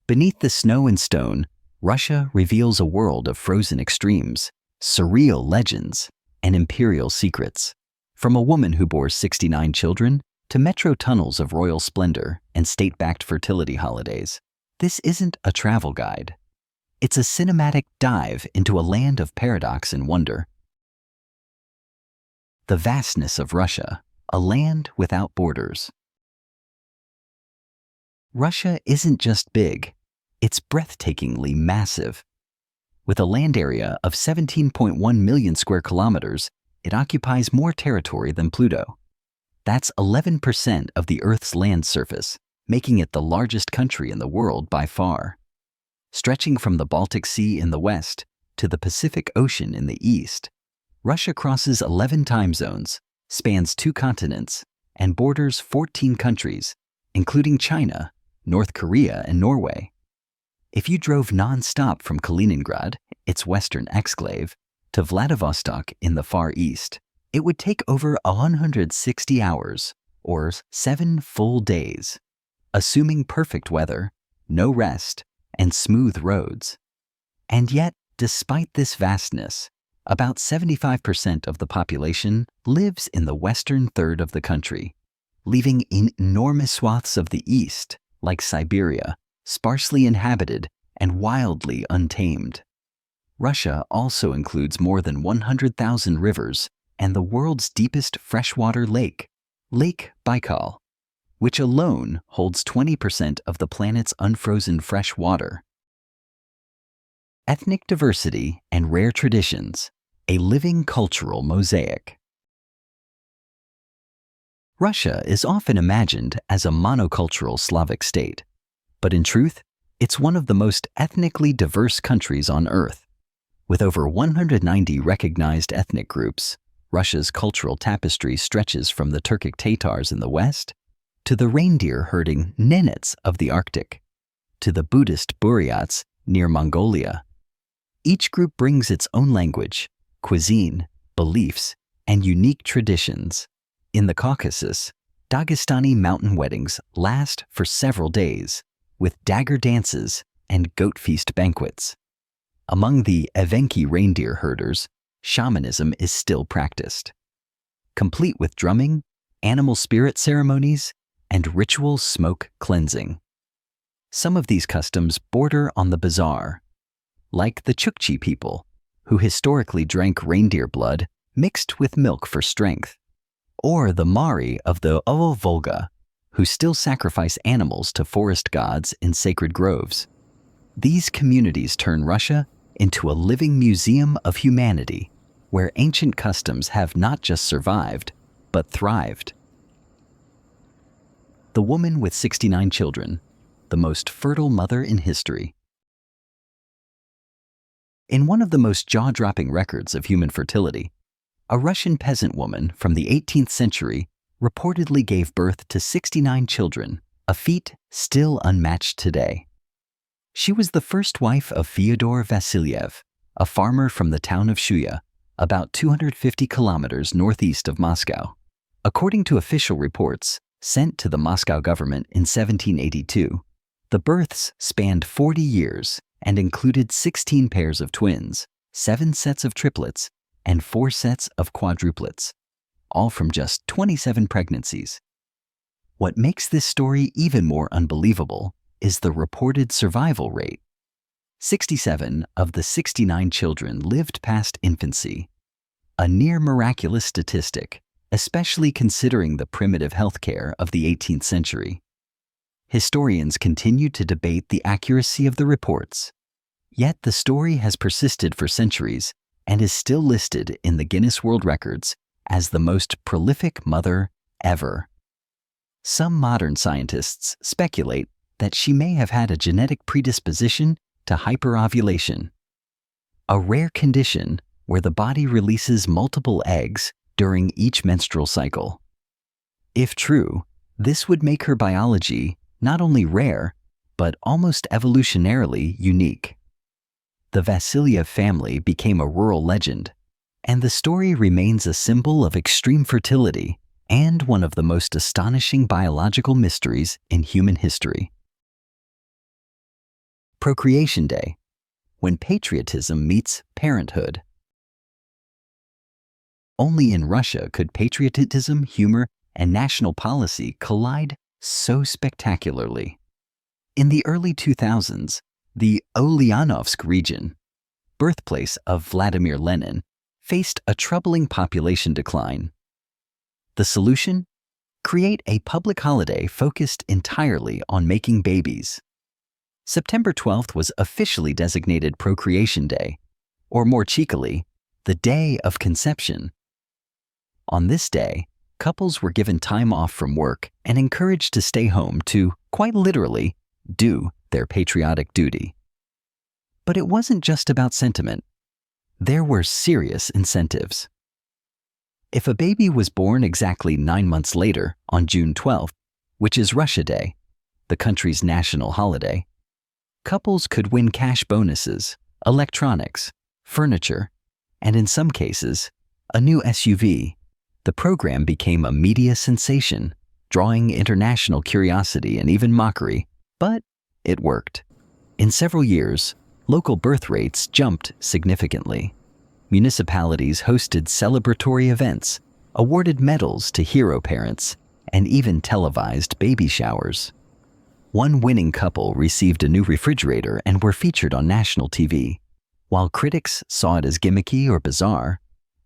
Beneath the snow and stone, Russia reveals a world of frozen extremes, surreal legends, and imperial secrets. From a woman who bore 69 children to metro tunnels of royal splendor and state-backed fertility holidays, this isn't a travel guide. It's a cinematic dive into a land of paradox and wonder. The vastness of Russia, a land without borders. Russia isn't just big, it's breathtakingly massive. With a land area of 17.1 million square kilometers, it occupies more territory than Pluto. That's 11% of the Earth's land surface, making it the largest country in the world by far. Stretching from the Baltic Sea in the west to the Pacific Ocean in the east, Russia crosses 11 time zones, spans 2 continents, and borders 14 countries, including China, North Korea, and Norway. If you drove non-stop from Kaliningrad, its western exclave, to Vladivostok in the Far East, it would take over 160 hours, or 7 full days, assuming perfect weather, no rest, and smooth roads. And yet, despite this vastness, about 75% of the population lives in the western third of the country, leaving enormous swaths of the east, like Siberia, sparsely inhabited and wildly untamed. Russia also includes more than 100,000 rivers and the world's deepest freshwater lake, Lake Baikal, which alone holds 20% of the planet's unfrozen fresh water. Ethnic diversity and rare traditions, a living cultural mosaic. Russia is often imagined as a monocultural Slavic state, but in truth, it's one of the most ethnically diverse countries on Earth. With over 190 recognized ethnic groups, Russia's cultural tapestry stretches from the Turkic Tatars in the west to the reindeer-herding Nenets of the Arctic, to the Buddhist Buryats near Mongolia. Each group brings its own language, cuisine, beliefs, and unique traditions. In the Caucasus, Dagestani mountain weddings last for several days, with dagger dances and goat feast banquets. Among the Evenki reindeer herders, shamanism is still practiced, complete with drumming, animal spirit ceremonies, and ritual smoke cleansing. Some of these customs border on the bizarre, like the Chukchi people, who historically drank reindeer blood mixed with milk for strength, or the Mari of the Volga, who still sacrifice animals to forest gods in sacred groves. These communities turn Russia into a living museum of humanity, where ancient customs have not just survived, but thrived. The woman with 69 children, the most fertile mother in history. In one of the most jaw-dropping records of human fertility, a Russian peasant woman from the 18th century reportedly gave birth to 69 children, a feat still unmatched today. She was the first wife of Fyodor Vasilyev, a farmer from the town of Shuya, about 250 kilometers northeast of Moscow. According to official reports sent to the Moscow government in 1782, the births spanned 40 years and included 16 pairs of twins, 7 sets of triplets, and 4 sets of quadruplets, all from just 27 pregnancies. What makes this story even more unbelievable is the reported survival rate. 67 of the 69 children lived past infancy, a near miraculous statistic, especially considering the primitive healthcare of the 18th century. Historians continue to debate the accuracy of the reports, yet the story has persisted for centuries and is still listed in the Guinness World Records as the most prolific mother ever. Some modern scientists speculate that she may have had a genetic predisposition to hyperovulation, a rare condition where the body releases multiple eggs during each menstrual cycle. If true, this would make her biology not only rare, but almost evolutionarily unique. The Vasilyev family became a rural legend, and the story remains a symbol of extreme fertility and one of the most astonishing biological mysteries in human history. Procreation Day, when patriotism meets parenthood. Only in Russia could patriotism, humor, and national policy collide so spectacularly. In the early 2000s, the Ulyanovsk region, birthplace of Vladimir Lenin, faced a troubling population decline. The solution? Create a public holiday focused entirely on making babies. September 12th was officially designated Procreation Day, or more cheekily, the Day of Conception. On this day, couples were given time off from work and encouraged to stay home to, quite literally, do their patriotic duty. But it wasn't just about sentiment. There were serious incentives. If a baby was born exactly 9 months later, on June 12th, which is Russia Day, the country's national holiday, couples could win cash bonuses, electronics, furniture, and in some cases, a new SUV. The program became a media sensation, drawing international curiosity and even mockery, but it worked. In several years, local birth rates jumped significantly. Municipalities hosted celebratory events, awarded medals to hero parents, and even televised baby showers. One winning couple received a new refrigerator and were featured on national TV. While critics saw it as gimmicky or bizarre,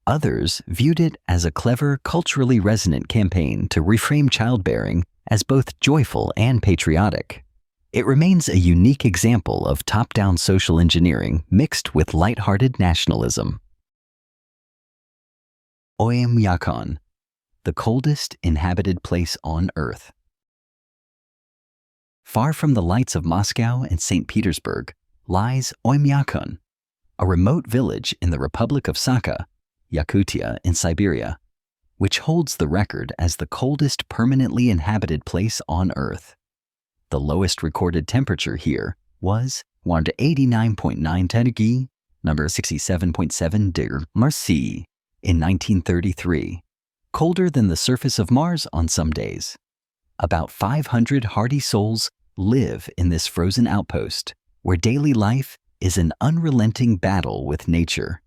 others viewed it as a clever, culturally resonant campaign to reframe childbearing as both joyful and patriotic. It remains a unique example of top-down social engineering mixed with light-hearted nationalism. Oymyakon, the coldest inhabited place on Earth. Far from the lights of Moscow and St. Petersburg lies Oymyakon, a remote village in the Republic of Sakha, Yakutia in Siberia, which holds the record as the coldest permanently inhabited place on Earth. The lowest recorded temperature here was 189.9 degree, number 67.7 degree Marci, in 1933, colder than the surface of Mars on some days. About 500 hardy souls live in this frozen outpost, where daily life is an unrelenting battle with nature.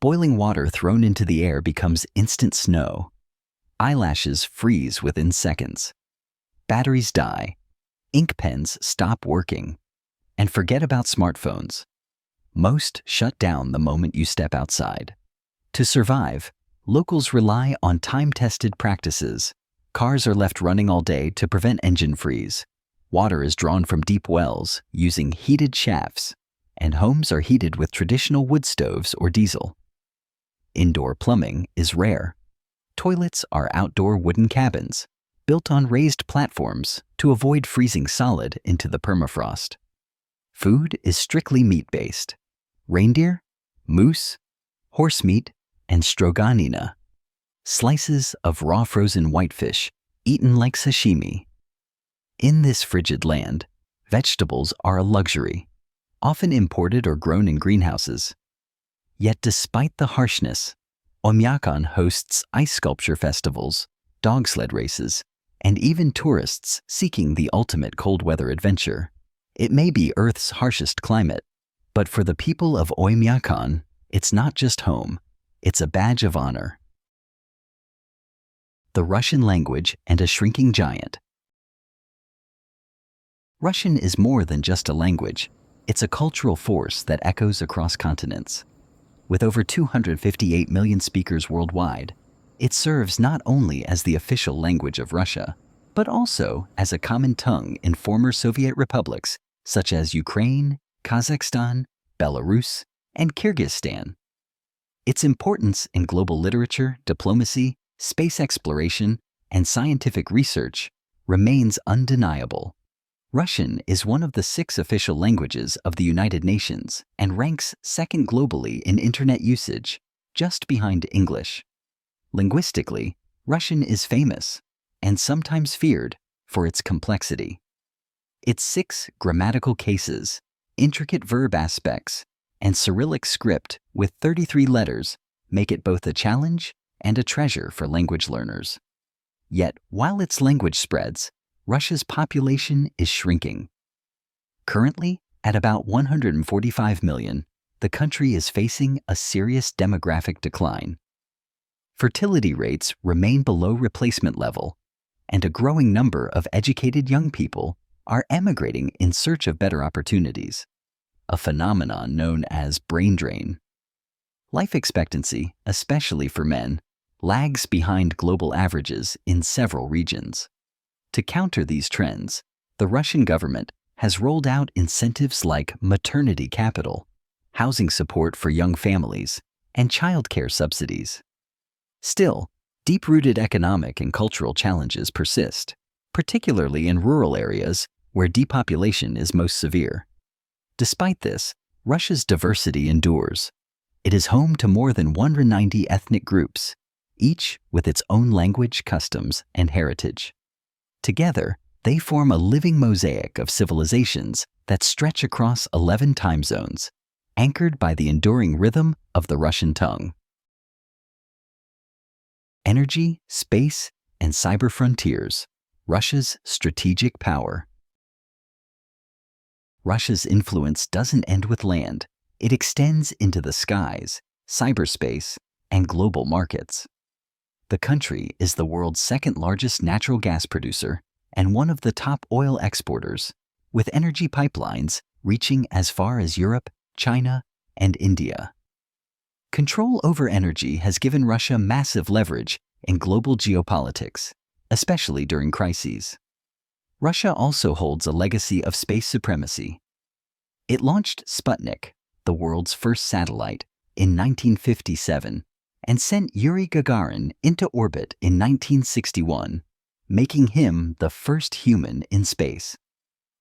Boiling water thrown into the air becomes instant snow. Eyelashes freeze within seconds. Batteries die. Ink pens stop working. And forget about smartphones. Most shut down the moment you step outside. To survive, locals rely on time-tested practices. Cars are left running all day to prevent engine freeze. Water is drawn from deep wells using heated shafts, and homes are heated with traditional wood stoves or diesel. Indoor plumbing is rare. Toilets are outdoor wooden cabins, built on raised platforms to avoid freezing solid into the permafrost. Food is strictly meat-based. Reindeer, moose, horse meat, and stroganina, slices of raw frozen whitefish eaten like sashimi. In this frigid land, vegetables are a luxury, often imported or grown in greenhouses. Yet despite the harshness, Oymyakon hosts ice sculpture festivals, dog sled races, and even tourists seeking the ultimate cold weather adventure. It may be Earth's harshest climate, but for the people of Oymyakon, it's not just home, it's a badge of honor. The Russian language and a shrinking giant. Russian is more than just a language. It's a cultural force that echoes across continents. With over 258 million speakers worldwide, it serves not only as the official language of Russia, but also as a common tongue in former Soviet republics such as Ukraine, Kazakhstan, Belarus, and Kyrgyzstan. Its importance in global literature, diplomacy, space exploration, and scientific research remains undeniable. Russian is one of the 6 official languages of the United Nations and ranks second globally in internet usage, just behind English. Linguistically, Russian is famous, and sometimes feared, for its complexity. Its 6 grammatical cases, intricate verb aspects, and Cyrillic script with 33 letters make it both a challenge and a treasure for language learners. Yet, while its language spreads, Russia's population is shrinking. Currently, At about 145 million, the country is facing a serious demographic decline. Fertility rates remain below replacement level, and a growing number of educated young people are emigrating in search of better opportunities, a phenomenon known as brain drain. Life expectancy, especially for men, lags behind global averages in several regions. To counter these trends, the Russian government has rolled out incentives like maternity capital, housing support for young families, and childcare subsidies. Still, deep-rooted economic and cultural challenges persist, particularly in rural areas where depopulation is most severe. Despite this, Russia's diversity endures. It is home to more than 190 ethnic groups, each with its own language, customs, and heritage. Together, they form a living mosaic of civilizations that stretch across 11 time zones, anchored by the enduring rhythm of the Russian tongue. Energy, space, and cyber frontiers, Russia's strategic power. Russia's influence doesn't end with land. It extends into the skies, cyberspace, and global markets. The country is the world's second-largest natural gas producer and one of the top oil exporters, with energy pipelines reaching as far as Europe, China, and India. Control over energy has given Russia massive leverage in global geopolitics, especially during crises. Russia also holds a legacy of space supremacy. It launched Sputnik, the world's first satellite, in 1957, and sent Yuri Gagarin into orbit in 1961, making him the first human in space.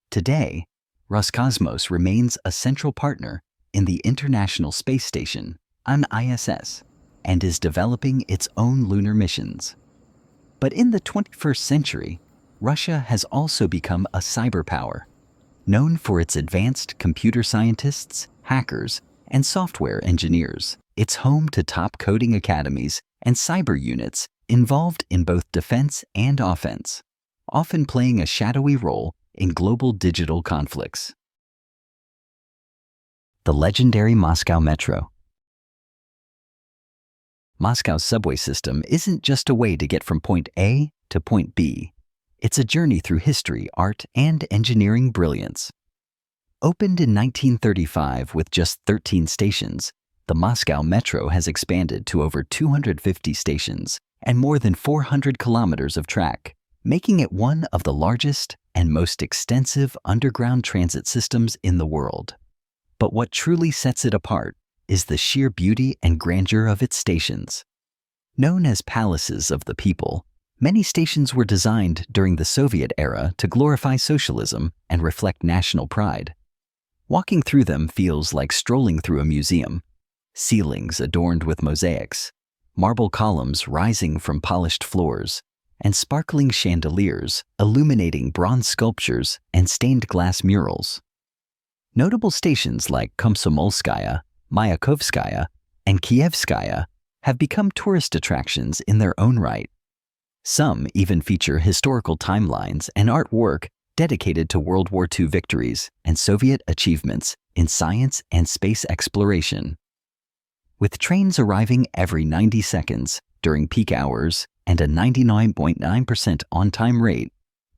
Today, Roscosmos remains a central partner in the International Space Station, an ISS, and is developing its own lunar missions. But in the 21st century, Russia has also become a cyberpower, known for its advanced computer scientists, hackers, and software engineers. It's home to top coding academies and cyber units involved in both defense and offense, often playing a shadowy role in global digital conflicts. The legendary Moscow Metro. Moscow's subway system isn't just a way to get from point A to point B. It's a journey through history, art, and engineering brilliance. Opened in 1935 with just 13 stations, the Moscow Metro has expanded to over 250 stations and more than 400 kilometers of track, making it one of the largest and most extensive underground transit systems in the world. But what truly sets it apart is the sheer beauty and grandeur of its stations. Known as palaces of the people, many stations were designed during the Soviet era to glorify socialism and reflect national pride. Walking through them feels like strolling through a museum. Ceilings adorned with mosaics, marble columns rising from polished floors, and sparkling chandeliers illuminating bronze sculptures and stained glass murals. Notable stations like Komsomolskaya, Mayakovskaya, and Kievskaya have become tourist attractions in their own right. Some even feature historical timelines and artwork dedicated to World War II victories and Soviet achievements in science and space exploration. With trains arriving every 90 seconds during peak hours and a 99.9% on-time rate,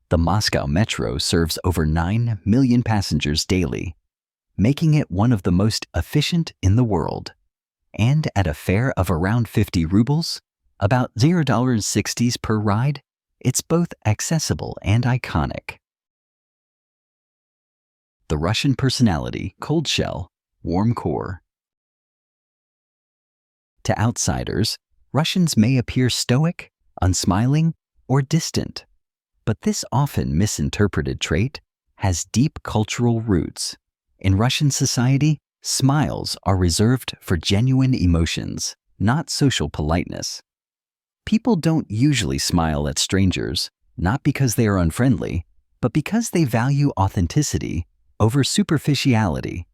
the Moscow Metro serves over 9 million passengers daily, making it one of the most efficient in the world. And at a fare of around 50 rubles, about $0.60 per ride, it's both accessible and iconic. The Russian personality, cold shell, warm core. To outsiders, Russians may appear stoic, unsmiling, or distant, but this often misinterpreted trait has deep cultural roots. In Russian society, smiles are reserved for genuine emotions, not social politeness. People don't usually smile at strangers, not because they are unfriendly, but because they value authenticity over superficiality.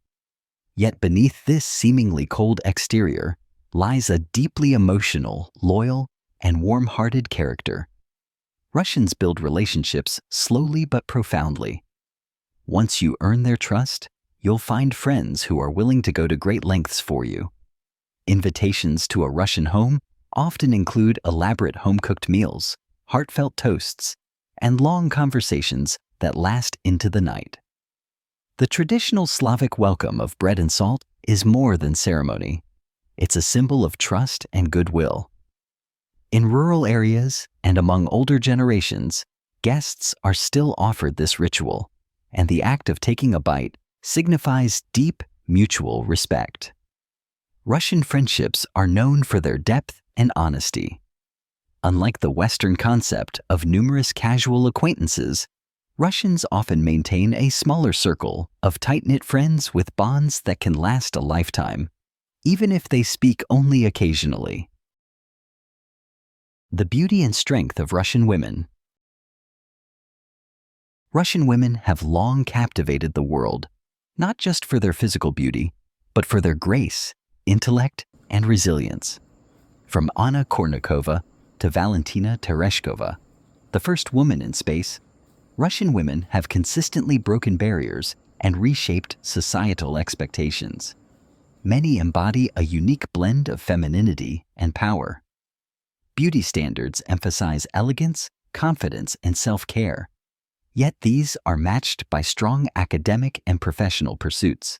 Yet beneath this seemingly cold exterior lies a deeply emotional, loyal, and warm-hearted character. Russians build relationships slowly but profoundly. Once you earn their trust, you'll find friends who are willing to go to great lengths for you. Invitations to a Russian home often include elaborate home-cooked meals, heartfelt toasts, and long conversations that last into the night. The traditional Slavic welcome of bread and salt is more than ceremony. It's a symbol of trust and goodwill. In rural areas and among older generations, guests are still offered this ritual, and the act of taking a bite signifies deep mutual respect. Russian friendships are known for their depth and honesty. Unlike the Western concept of numerous casual acquaintances, Russians often maintain a smaller circle of tight-knit friends with bonds that can last a lifetime, even if they speak only occasionally. The beauty and strength of Russian women. Russian women have long captivated the world, not just for their physical beauty, but for their grace, intellect, and resilience. From Anna Kournikova to Valentina Tereshkova, the first woman in space, Russian women have consistently broken barriers and reshaped societal expectations. Many embody a unique blend of femininity and power. Beauty standards emphasize elegance, confidence, and self-care. Yet these are matched by strong academic and professional pursuits.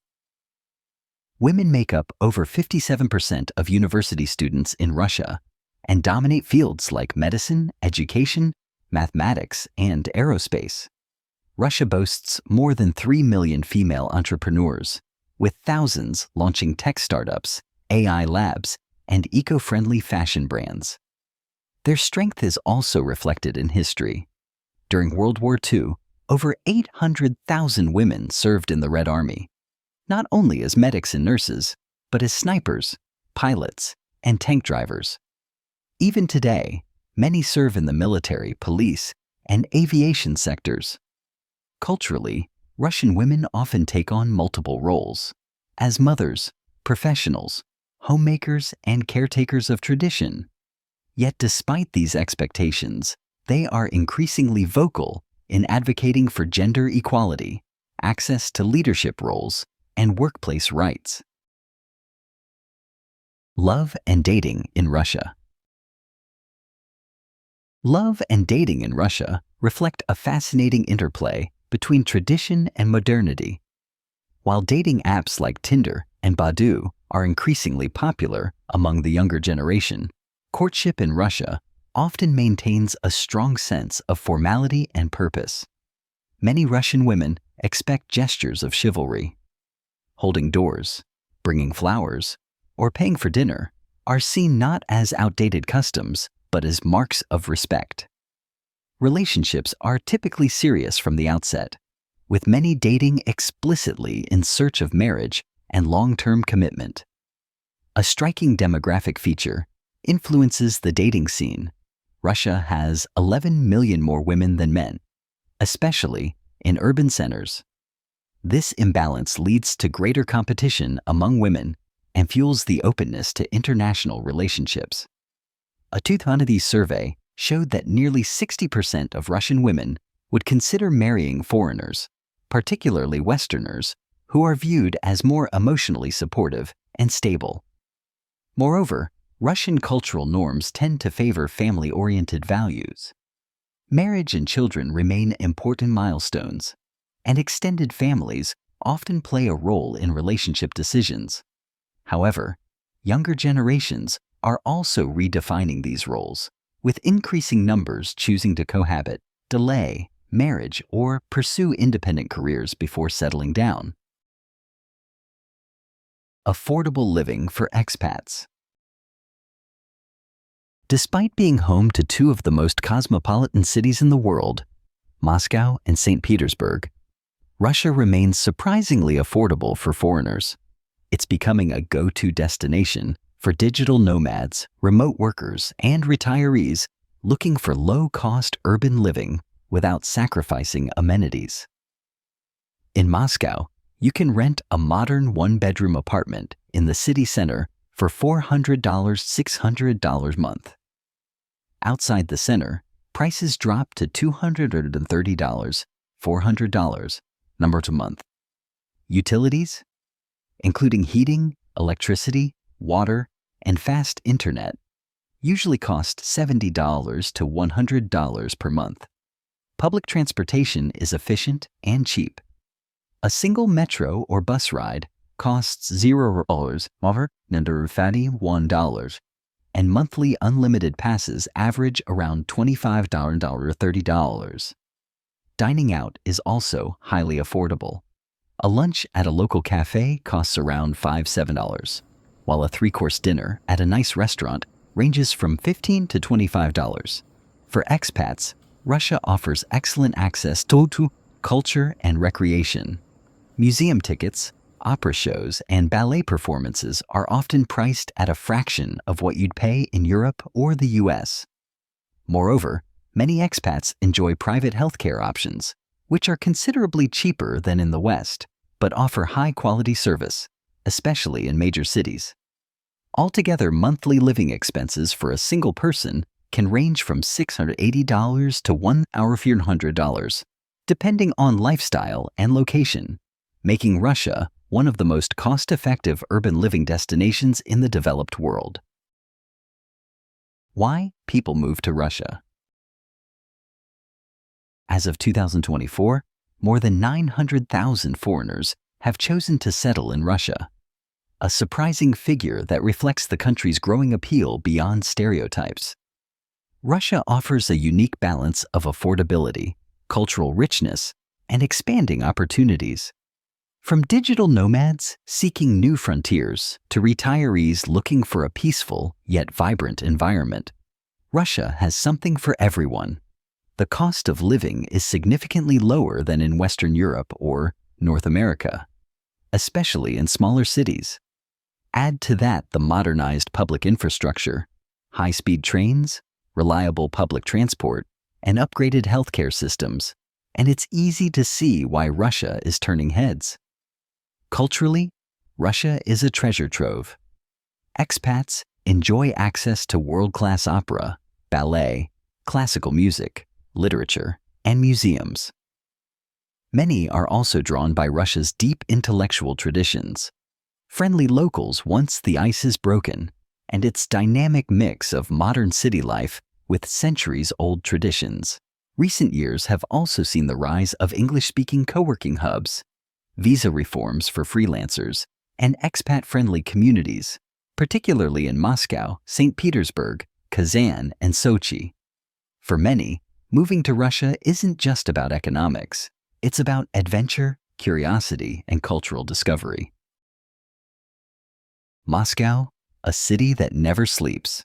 Women make up over 57% of university students in Russia and dominate fields like medicine, education, mathematics, and aerospace. Russia boasts more than 3 million female entrepreneurs, with thousands launching tech startups, AI labs, and eco-friendly fashion brands. Their strength is also reflected in history. During World War II, over 800,000 women served in the Red Army, not only as medics and nurses, but as snipers, pilots, and tank drivers. Even today, many serve in the military, police, and aviation sectors. Culturally, Russian women often take on multiple roles as mothers, professionals, homemakers, and caretakers of tradition. Yet despite these expectations, they are increasingly vocal in advocating for gender equality, access to leadership roles, and workplace rights. Love and dating in Russia. Love and dating in Russia reflect a fascinating interplay between tradition and modernity. While dating apps like Tinder and Badoo are increasingly popular among the younger generation, courtship in Russia often maintains a strong sense of formality and purpose. Many Russian women expect gestures of chivalry. Holding doors, bringing flowers, or paying for dinner are seen not as outdated customs, but as marks of respect. Relationships are typically serious from the outset, with many dating explicitly in search of marriage and long-term commitment. A striking demographic feature influences the dating scene. Russia has 11 million more women than men, especially in urban centers. This imbalance leads to greater competition among women and fuels the openness to international relationships. A 2020 survey showed that nearly 60% of Russian women would consider marrying foreigners, particularly Westerners, who are viewed as more emotionally supportive and stable. Moreover, Russian cultural norms tend to favor family-oriented values. Marriage and children remain important milestones, and extended families often play a role in relationship decisions. However, younger generations are also redefining these roles, with increasing numbers choosing to cohabit, delay marriage, or pursue independent careers before settling down. Affordable living for expats. Despite being home to two of the most cosmopolitan cities in the world, Moscow and St. Petersburg, Russia remains surprisingly affordable for foreigners. It's becoming a go-to destination for digital nomads, remote workers, and retirees looking for low-cost urban living without sacrificing amenities. In Moscow, you can rent a modern one-bedroom apartment in the city center for $400, $600 a month. Outside the center, prices drop to $230, $400 a month. Utilities, including heating, electricity, water, and fast internet, usually cost $70 to $100 per month. Public transportation is efficient and cheap. A single metro or bus ride costs $0 over $1, and monthly unlimited passes average around $25 or $30. Dining out is also highly affordable. A lunch at a local cafe costs around $5–7, while a 3-course dinner at a nice restaurant ranges from $15 to $25. For expats, Russia offers excellent access to culture and recreation. Museum tickets, opera shows, and ballet performances are often priced at a fraction of what you'd pay in Europe or the US. Moreover, many expats enjoy private healthcare options, which are considerably cheaper than in the West, but offer high-quality service, especially in major cities. Altogether, monthly living expenses for a single person can range from $680 to $1,400, depending on lifestyle and location, making Russia one of the most cost-effective urban living destinations in the developed world. Why people move to Russia? As of 2024, more than 900,000 foreigners have chosen to settle in Russia, a surprising figure that reflects the country's growing appeal beyond stereotypes. Russia offers a unique balance of affordability, cultural richness, and expanding opportunities. From digital nomads seeking new frontiers to retirees looking for a peaceful yet vibrant environment, Russia has something for everyone. The cost of living is significantly lower than in Western Europe or North America, especially in smaller cities. Add to that the modernized public infrastructure, high-speed trains, reliable public transport, and upgraded healthcare systems, and it's easy to see why Russia is turning heads. Culturally, Russia is a treasure trove. Expats enjoy access to world-class opera, ballet, classical music, literature, and museums. Many are also drawn by Russia's deep intellectual traditions, friendly locals once the ice is broken, and its dynamic mix of modern city life with centuries-old traditions. Recent years have also seen the rise of English-speaking co-working hubs, visa reforms for freelancers, and expat-friendly communities, particularly in Moscow, St. Petersburg, Kazan, and Sochi. For many, moving to Russia isn't just about economics. It's about adventure, curiosity, and cultural discovery. Moscow, a city that never sleeps.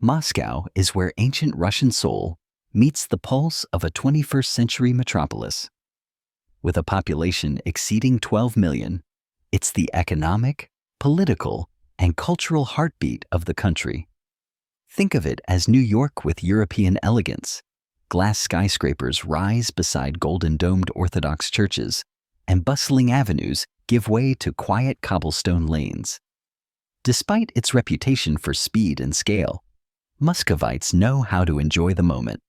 Moscow is where ancient Russian soul meets the pulse of a 21st century metropolis. With a population exceeding 12 million, it's the economic, political, and cultural heartbeat of the country. Think of it as New York with European elegance. Glass skyscrapers rise beside golden-domed Orthodox churches, and bustling avenues give way to quiet cobblestone lanes. Despite its reputation for speed and scale, Muscovites know how to enjoy the moment.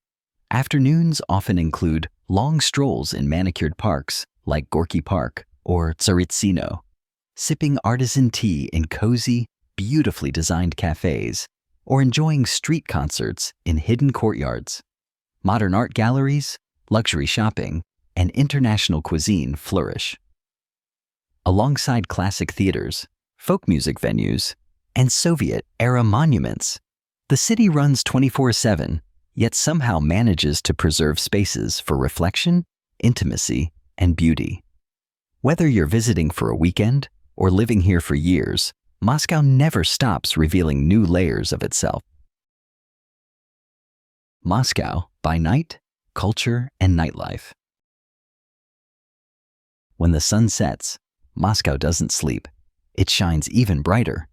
Afternoons often include long strolls in manicured parks like Gorky Park or Tsaritsino, sipping artisan tea in cozy, beautifully designed cafes, or enjoying street concerts in hidden courtyards. Modern art galleries, luxury shopping, and international cuisine flourish. Alongside classic theaters, folk music venues, and Soviet-era monuments, the city runs 24/7, yet somehow manages to preserve spaces for reflection, intimacy, and beauty. Whether you're visiting for a weekend or living here for years, Moscow never stops revealing new layers of itself. Moscow by night, culture, and nightlife. When the sun sets, Moscow doesn't sleep. It shines even brighter.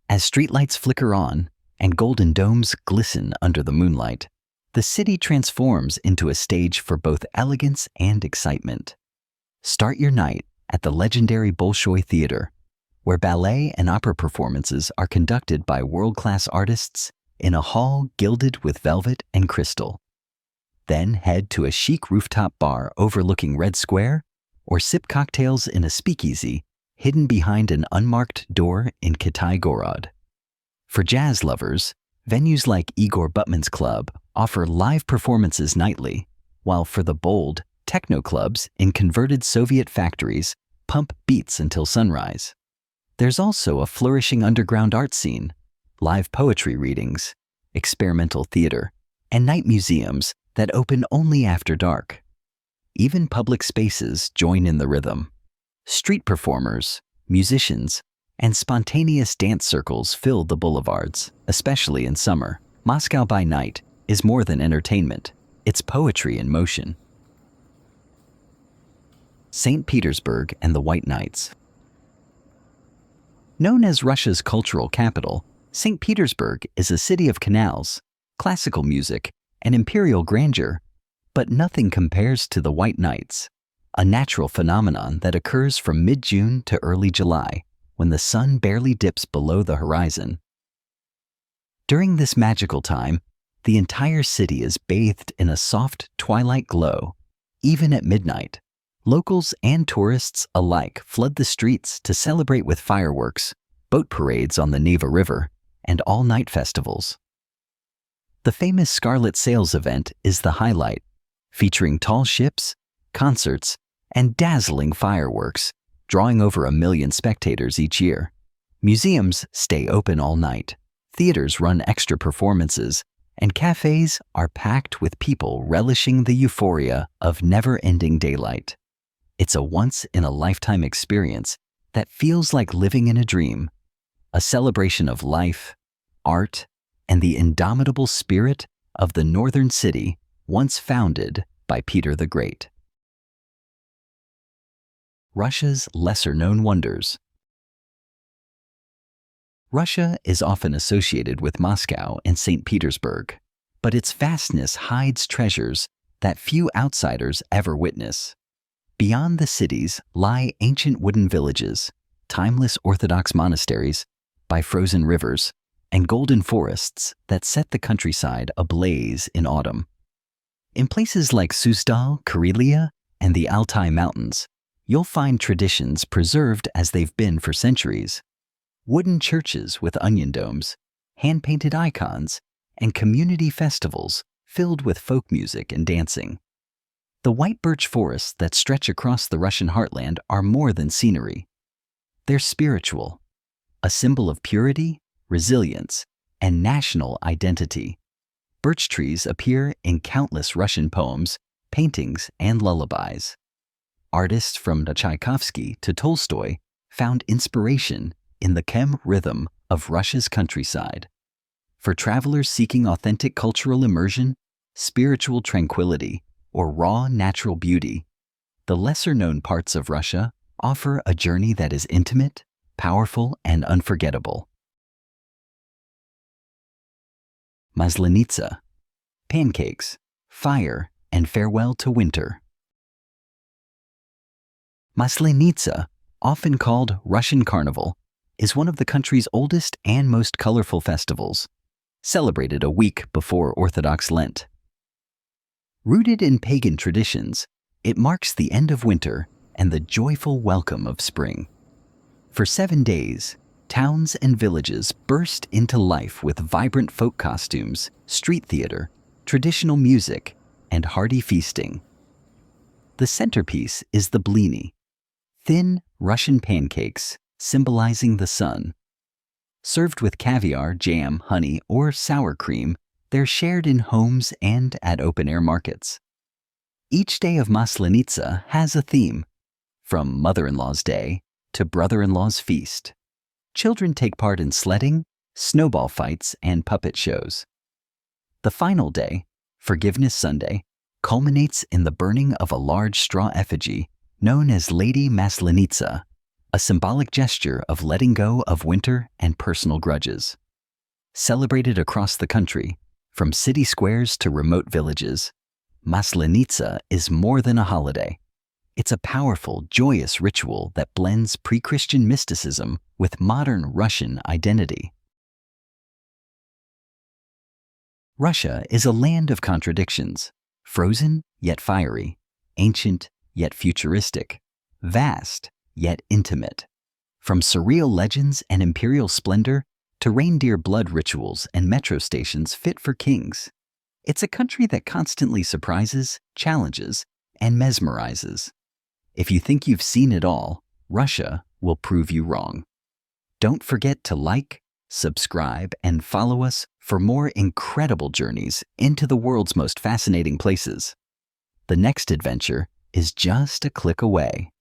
As streetlights flicker on and golden domes glisten under the moonlight, the city transforms into a stage for both elegance and excitement. Start your night at the legendary Bolshoi Theater, where ballet and opera performances are conducted by world-class artists in a hall gilded with velvet and crystal. Then head to a chic rooftop bar overlooking Red Square, or sip cocktails in a speakeasy hidden behind an unmarked door in Kitai-Gorod. For jazz lovers, venues like Igor Butman's Club offer live performances nightly, while for the bold, techno clubs in converted Soviet factories pump beats until sunrise. There's also a flourishing underground art scene, live poetry readings, experimental theater, and night museums that open only after dark. Even public spaces join in the rhythm. Street performers, musicians, and spontaneous dance circles fill the boulevards, especially in summer. Moscow by night is more than entertainment. It's poetry in motion. St. Petersburg and the White Knights. Known as Russia's cultural capital, St. Petersburg is a city of canals, classical music, and imperial grandeur, but nothing compares to the White Knights, a natural phenomenon that occurs from mid-June to early July, when the sun barely dips below the horizon. During this magical time, the entire city is bathed in a soft twilight glow. Even at midnight, locals and tourists alike flood the streets to celebrate with fireworks, boat parades on the Neva River, and all-night festivals. The famous Scarlet Sails event is the highlight, featuring tall ships, concerts, and dazzling fireworks, drawing over 1 million spectators each year. Museums stay open all night, theaters run extra performances, and cafes are packed with people relishing the euphoria of never-ending daylight. It's a once-in-a-lifetime experience that feels like living in a dream, a celebration of life, art, and the indomitable spirit of the northern city once founded by Peter the Great. Russia's lesser-known wonders. Russia is often associated with Moscow and St. Petersburg, but its vastness hides treasures that few outsiders ever witness. Beyond the cities lie ancient wooden villages, timeless Orthodox monasteries by frozen rivers, and golden forests that set the countryside ablaze in autumn. In places like Suzdal, Karelia, and the Altai Mountains, you'll find traditions preserved as they've been for centuries. Wooden churches with onion domes, hand-painted icons, and community festivals filled with folk music and dancing. The white birch forests that stretch across the Russian heartland are more than scenery. They're spiritual, a symbol of purity, resilience, and national identity. Birch trees appear in countless Russian poems, paintings, and lullabies. Artists from Tchaikovsky to Tolstoy found inspiration in the chem rhythm of Russia's countryside. For travelers seeking authentic cultural immersion, spiritual tranquility, or raw natural beauty, the lesser-known parts of Russia offer a journey that is intimate, powerful, and unforgettable. Maslenitsa, pancakes, fire, and farewell to winter. Maslenitsa, often called Russian Carnival, is one of the country's oldest and most colorful festivals, celebrated a week before Orthodox Lent. Rooted in pagan traditions, it marks the end of winter and the joyful welcome of spring. For 7 days, towns and villages burst into life with vibrant folk costumes, street theater, traditional music, and hearty feasting. The centerpiece is the blini, thin Russian pancakes symbolizing the sun. Served with caviar, jam, honey, or sour cream, they're shared in homes and at open-air markets. Each day of Maslenitsa has a theme, from Mother-in-Law's Day to Brother-in-Law's Feast. Children take part in sledding, snowball fights, and puppet shows. The final day, Forgiveness Sunday, culminates in the burning of a large straw effigy known as Lady Maslenitsa, a symbolic gesture of letting go of winter and personal grudges. Celebrated across the country, from city squares to remote villages, Maslenitsa is more than a holiday. It's a powerful, joyous ritual that blends pre-Christian mysticism with modern Russian identity. Russia is a land of contradictions. Frozen yet fiery, ancient yet futuristic, vast yet intimate. From surreal legends and imperial splendor to reindeer blood rituals and metro stations fit for kings. It's a country that constantly surprises, challenges, and mesmerizes. If you think you've seen it all, Russia will prove you wrong. Don't forget to like, subscribe, and follow us for more incredible journeys into the world's most fascinating places. The next adventure is just a click away.